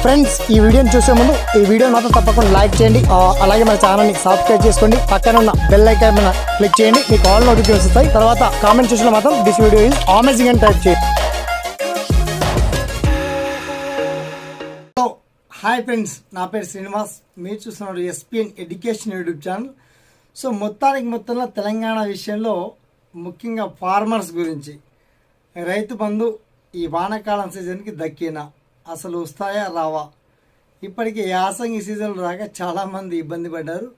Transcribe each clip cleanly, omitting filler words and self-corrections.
Friends, ఈ వీడియోని చూసే ముందు ఈ వీడియో మాత్రం తప్పకుండా లైక్ చేయండి. అలాగే మన ఛానల్ని సబ్స్క్రైబ్ చేసుకోండి. పక్కన ఉన్న బెల్ ఐకాన్ మీద క్లిక్ చేయండి. మీకు ఆల్ నోటిఫికేషన్స్ వస్తాయి. తర్వాత కామెంట్ సెక్షన్లో మాత్రం దిస్ వీడియో ఈజ్ అమేజింగ్ అని టైప్ చేయండి. హాయ్ ఫ్రెండ్స్, నా పేరు శ్రీనివాస్. మీరు చూస్తున్నారు SPN education YouTube channel. So మొత్తంలో తెలంగాణ విషయంలో ముఖ్యంగా ఫార్మర్స్ గురించి, రైతు బంధు ఈ వానాకాలం సీజన్కి దక్కినా అసలు వస్తాయా రావా? ఇప్పటికీ యాసంగి సీజన్లు రాక చాలామంది ఇబ్బంది పడ్డారు.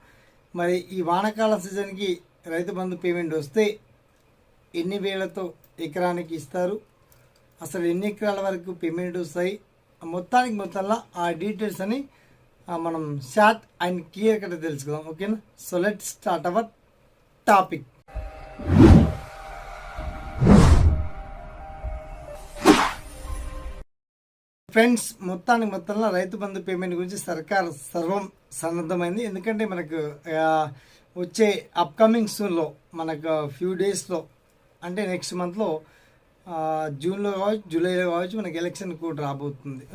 మరి ఈ వానాకాలం సీజన్కి రైతు బంధు పేమెంట్ వస్తే ఎన్ని వేలతో ఎకరానికి ఇస్తారు, అసలు ఎన్ని ఎకరాల వరకు పేమెంట్ వస్తాయి, మొత్తంలో ఆ డీటెయిల్స్ అని మనం షార్ట్ అండ్ క్లియర్ కట్గా తెలుసుకుందాం. ఓకేనా? So let's start our topic. Friends, మొత్తంలో రైతు బంధు పేమెంట్ గురించి సర్కార్ సర్వం సన్నద్ధమైంది. ఎందుకంటే మనకు వచ్చే అప్కమింగ్ సూన్లో మనకు ఫ్యూ డేస్లో, అంటే నెక్స్ట్ మంత్లో జూన్లో కావచ్చు, జూలైలో కావచ్చు, మనకి ఎలక్షన్ కూడా రాబోతుంది.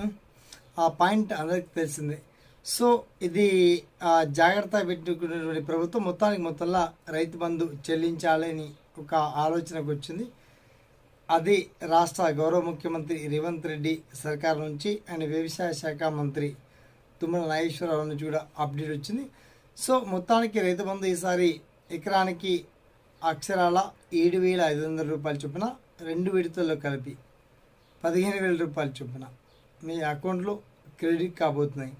ఆ పాయింట్ అందరికి తెలిసిందే. సో ఇది జాగ్రత్త పెట్టుకున్నటువంటి ప్రభుత్వం మొత్తంలో రైతు బంధు చెల్లించాలని ఒక ఆలోచనకు వచ్చింది. అది రాష్ట్ర గౌరవ ముఖ్యమంత్రి రేవంత్ రెడ్డి సర్కార్ నుంచి అండ్ వ్యవసాయ శాఖ మంత్రి తుమ్మల నాగేశ్వరరావు నుంచి కూడా అప్డేట్ వచ్చింది. సో మొత్తానికి రైతు బంధు ఈసారి ఎకరానికి అక్షరాల 7,500 రూపాయలు చొప్పున 2 విడతల్లో కలిపి 15,000 రూపాయలు చొప్పున మీ అకౌంట్లో క్రెడిట్ కాబోతున్నాయి.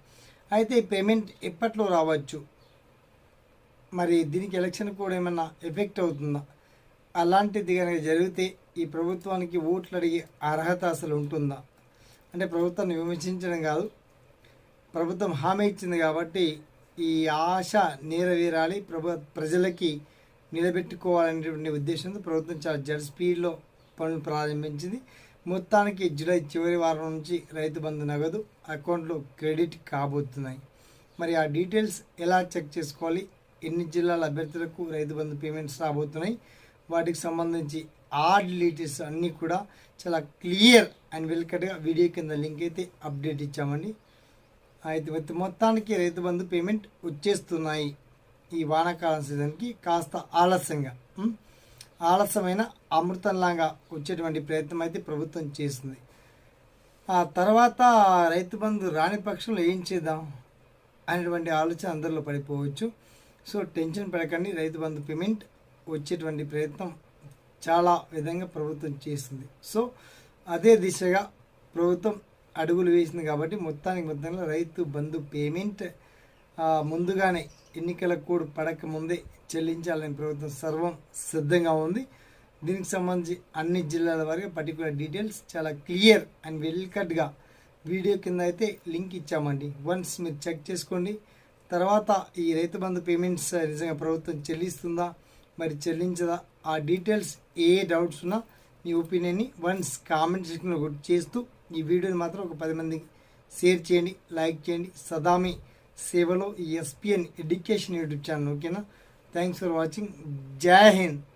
అయితే పేమెంట్ ఎప్పట్లో రావచ్చు, మరి దీనికి ఎలక్షన్ కూడా ఏమన్నా ఎఫెక్ట్ అవుతుందా? అలాంటిది కనుక జరిగితే ఈ ప్రభుత్వానికి ఓట్లు అడిగే అర్హత అసలు ఉంటుందా? అంటే ప్రభుత్వాన్ని విమర్శించడం కాదు, ప్రభుత్వం హామీ ఇచ్చింది కాబట్టి ఈ ఆశ నెరవేరాలి, ప్రజలకి నిలబెట్టుకోవాలనేటువంటి ఉద్దేశంతో ప్రభుత్వం చాలా జడ్ స్పీడ్లో పనులు ప్రారంభించింది. మొత్తానికి జూలై చివరి వారం నుంచి రైతు బంధు నగదు అకౌంట్లో క్రెడిట్ కాబోతున్నాయి. మరి ఆ డీటెయిల్స్ ఎలా చెక్ చేసుకోవాలి, ఎన్ని జిల్లాల అభ్యర్థులకు రైతు బంధు పేమెంట్స్ రాబోతున్నాయి, వాటికి సంబంధించి ఆ డీటెయిల్స్ అన్నీ కూడా చాలా క్లియర్ అండ్ వెల్కట్గా వీడియో కింద లింక్ అయితే అప్డేట్ ఇచ్చామండి. అయితే మొత్తానికి రైతు బంధు పేమెంట్ వచ్చేస్తున్నాయి. ఈ వానాకాలం సీజన్కి కాస్త ఆలస్యమైన అమృతంలాగా వచ్చేటువంటి ప్రయత్నం అయితే ప్రభుత్వం చేస్తుంది. ఆ తర్వాత రైతు బంధు రాని పక్షంలో ఏం చేద్దాం అనేటువంటి ఆలోచన అందరిలో పడిపోవచ్చు. సో టెన్షన్ పడకండి, రైతు బంధు పేమెంట్ వచ్చేటువంటి ప్రయత్నం చాలా విధంగా ప్రభుత్వం చేస్తుంది. సో అదే దిశగా ప్రభుత్వం అడుగులు వేసింది కాబట్టి మొత్తంలో రైతు బంధు పేమెంట్ ముందుగానే ఎన్నికల కోడ్ పడక ముందే చెల్లించాలని ప్రభుత్వం సర్వం సిద్ధంగా ఉంది. దీనికి సంబంధించి అన్ని జిల్లాల వరకు పర్టికులర్ డీటెయిల్స్ చాలా క్లియర్ అండ్ వెల్కట్గా వీడియో కింద అయితే లింక్ ఇచ్చామండి. వన్స్ మీరు చెక్ చేసుకోండి. తర్వాత ఈ రైతు బంధు పేమెంట్స్ నిజంగా ప్రభుత్వం చెల్లిస్తుందా, మరి చెల్లించదా, ఆ డీటెయిల్స్ ఏ డౌట్స్ ఉన్నా మీ ఒపీనియన్ని వన్స్ కామెంట్ సెక్షన్లో చేస్తూ ఈ వీడియోని మాత్రం ఒక 10 మందికి షేర్ చేయండి, లైక్ చేయండి. సదామి సేవలో ఈ ఎస్పీఎన్ ఎడ్యుకేషన్ యూట్యూబ్ ఛానల్. ఓకేనా? Thanks for watching. జై హింద్.